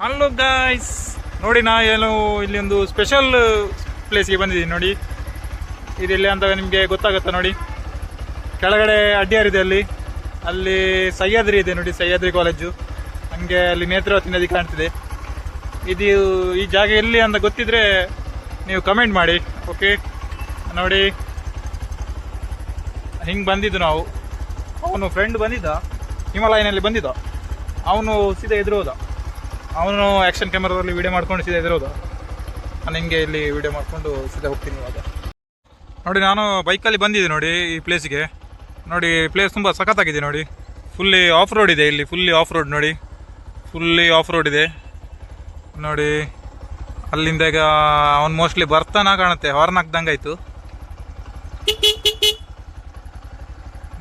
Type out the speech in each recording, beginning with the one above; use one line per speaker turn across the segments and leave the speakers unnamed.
Hello guys, ನೋಡಿ ನಾ ಏನು ಇಲ್ಲಿ ಒಂದು ಸ್ಪೆಷಲ್ ಪ್ಲೇಸ್ಗೆ ಬಂದಿದ್ದೀನಿ. ನೋಡಿ ಇದೆಲ್ಲಿ ಅಂತ ನಿಮಗೆ ಗೊತ್ತಾಗುತ್ತಾ? ನೋಡಿ ಕೆಳಗಡೆ ಅಡ್ಯಾರ್ ಇದೆ, ಅಲ್ಲಿ ಸಹ್ಯಾದ್ರಿ ಇದೆ. ನೋಡಿ ಸಹ್ಯಾದ್ರಿ ಕಾಲೇಜು, ಹಂಗೆ ಅಲ್ಲಿ ನೇತ್ರಾವತಿ ನದಿ ಕಾಣ್ತಿದೆ. ಇದು ಈ ಜಾಗ ಎಲ್ಲಿ ಅಂತ ಗೊತ್ತಿದ್ರೆ ನೀವು ಕಮೆಂಟ್ ಮಾಡಿ. ಓಕೆ, ನೋಡಿ ಹಿಂಗೆ ಬಂದಿದ್ದು ನಾವು. ಅವನು ಫ್ರೆಂಡ್ ಬಂದಿದ್ದ, ಹಿಮಾಲಯನಲ್ಲಿ ಬಂದಿದ್ದ. ಅವನು ಸೀದಾ ಎದುರು ಹೋದ. ಅವನು ಆ್ಯಕ್ಷನ್ ಕ್ಯಾಮರಾದಲ್ಲಿ ವಿಡಿಯೋ ಮಾಡ್ಕೊಂಡು ಸೀದಾ ಎದುರು ಹೋದ. ನಾನು ಹಿಂಗೆ ಇಲ್ಲಿ ವಿಡಿಯೋ ಮಾಡಿಕೊಂಡು ಸೀದಾ ಹೋಗ್ತೀನಿ ಇವಾಗ. ನೋಡಿ ನಾನು ಬೈಕಲ್ಲಿ ಬಂದಿದ್ದೆ ನೋಡಿ ಈ ಪ್ಲೇಸಿಗೆ. ನೋಡಿ ಪ್ಲೇಸ್ ತುಂಬ ಸಖತ್ತಾಗಿದೆ. ನೋಡಿ ಫುಲ್ಲಿ ಆಫ್ ರೋಡ್ ಇದೆ ಇಲ್ಲಿ, ಫುಲ್ಲಿ ಆಫ್ ರೋಡ್. ನೋಡಿ ಫುಲ್ಲಿ ಆಫ್ ರೋಡ್ ಇದೆ ನೋಡಿ. ಅಲ್ಲಿಂದ ಈಗ ಅವ್ನು ಮೋಸ್ಟ್ಲಿ ಬರ್ತಾನ ಕಾಣುತ್ತೆ, ಹಾರ್ನ್ ಹಾಕ್ದಂಗೆ ಆಯಿತು.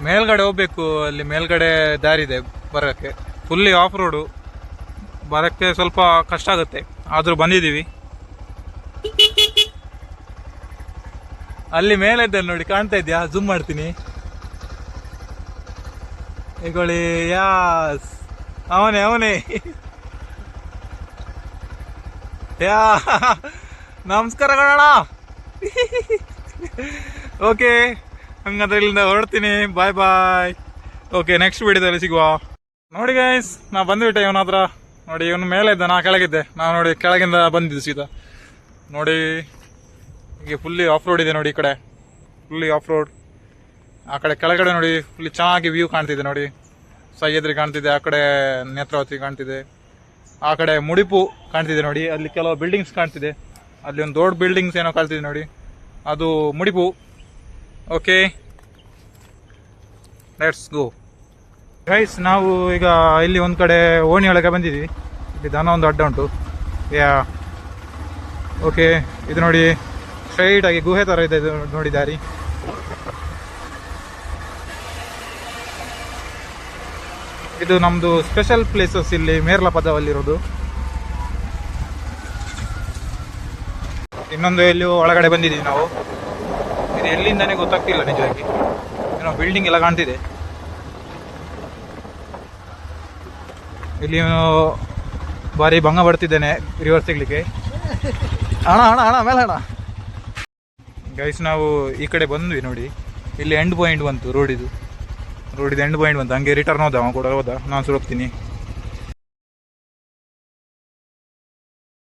ಮೇಲ್ಗಡೆ ಹೋಗ್ಬೇಕು, ಅಲ್ಲಿ ಮೇಲ್ಗಡೆ ದಾರಿ ಇದೆ ಬರೋಕ್ಕೆ. ಫುಲ್ಲಿ ಆಫ್ ರೋಡು, ಬರೋಕ್ಕೆ ಸ್ವಲ್ಪ ಕಷ್ಟ ಆಗುತ್ತೆ, ಆದರೂ ಬಂದಿದ್ದೀವಿ. ಅಲ್ಲಿ ಮೇಲೆ ಇದ್ದಲ್ಲಿ ನೋಡಿ, ಕಾಣ್ತಾ ಇದೆಯಾ? ಜೂಮ್ ಮಾಡ್ತೀನಿ, ಈಗೊಳ್ಳಿ. ಯಾಸ್, ಅವನೇ ಯಾ ನಮಸ್ಕಾರಗಳಣ್ಣ. ಓಕೆ, ಹಂಗಂದ್ರೆ ಇಲ್ಲಿಂದ ಹೊರಡ್ತೀನಿ. ಬಾಯ್ ಬಾಯ್. ಓಕೆ, ನೆಕ್ಸ್ಟ್ ವಿಡಿಯೋದಲ್ಲಿ ಸಿಗುವ. ನೋಡಿ ಗೈಸ್, ನಾ ಬಂದುಬಿಟ್ಟೆ ಇವನ ಹತ್ರ. ನೋಡಿ ಇವನು ಮೇಲೆ ಇದ್ದ, ನಾ ಕೆಳಗಿದ್ದೆ. ನಾವು ನೋಡಿ ಕೆಳಗಿಂದ ಬಂದಿದ್ದು ಸೀದಾ. ನೋಡಿ ಹೀಗೆ ಫುಲ್ಲಿ ಆಫ್ ರೋಡ್ ಇದೆ. ನೋಡಿ ಈ ಕಡೆ ಫುಲ್ಲಿ ಆಫ್ ರೋಡ್, ಆ ಕಡೆ ಕೆಳಗಡೆ ನೋಡಿ ಫುಲ್ಲಿ ಚೆನ್ನಾಗಿ ವ್ಯೂ ಕಾಣ್ತಿದೆ. ನೋಡಿ ಸಹ್ಯಾದ್ರಿ ಕಾಣ್ತಿದೆ, ಆ ಕಡೆ ನೇತ್ರಾವತಿ ಕಾಣ್ತಿದೆ, ಆ ಕಡೆ ಮುಡಿಪು ಕಾಣ್ತಿದೆ. ನೋಡಿ ಅಲ್ಲಿ ಕೆಲವು ಬಿಲ್ಡಿಂಗ್ಸ್ ಕಾಣ್ತಿದೆ, ಅಲ್ಲಿ ಒಂದು ದೊಡ್ಡ ಬಿಲ್ಡಿಂಗ್ಸ್ ಏನೋ ಕಾಣ್ತಿದೆ ನೋಡಿ, ಅದು ಮುಡಿಪು. Okay, let's go guys. ನಾವು ಈಗ ಇಲ್ಲಿ ಒಂದು ಕಡೆ ಓಣಿ ಒಳಗೆ ಬಂದಿದ್ವಿ. ಇಲ್ಲಿ ದನ ಒಂದು ಅಡ್ಡ ಉಂಟು. ಯಾ ಓಕೆ, ಇದು ನೋಡಿ ಸ್ಟ್ರೈಟ್ ಆಗಿ ಗುಹೆ ಥರ ಇದೆ. ಇದು ನೋಡಿ ದಾರಿ. ಇದು ನಮ್ಮದು ಸ್ಪೆಷಲ್ ಪ್ಲೇಸಸ್ ಇಲ್ಲಿ ಮೇರ್ಲಪದವಲ್ಲಿರೋದು. ಇನ್ನೊಂದು ಎಲ್ಲಿ ಒಳಗಡೆ ಬಂದಿದ್ದೀವಿ ನಾವು. ಇದು ಎಲ್ಲಿಂದನೇ ಗೊತ್ತಾಗ್ತಿಲ್ಲ ನಿಜವಾಗಿ. ಏನೋ ಬಿಲ್ಡಿಂಗ್ ಎಲ್ಲ ಕಾಣ್ತಿದೆ. ಇಲ್ಲಿ ಭಾರಿ ಭಂಗ ಬರ್ತಿದ್ದೇನೆ ರಿವರ್ಸ್ ಸಿಗ್ಲಿಕ್ಕೆ. ಅಣ್ಣ ಮೇಲೆ ಅಣ್ಣ. ಗೈಸ್, ನಾವು ಈ ಕಡೆ ಬಂದ್ವಿ ನೋಡಿ. ಇಲ್ಲಿ ಎಂಡ್ ಪಾಯಿಂಟ್ ಬಂತು ರೋಡಿದು ಎಂಡ್ ಪಾಯಿಂಟ್ ಬಂತು. ಹಂಗೆ ರಿಟರ್ನ್ ಹೋದ, ಅವ ಕೂಡ ಹೋದ. ನಾನು ಸುಡೋಗ್ತೀನಿ.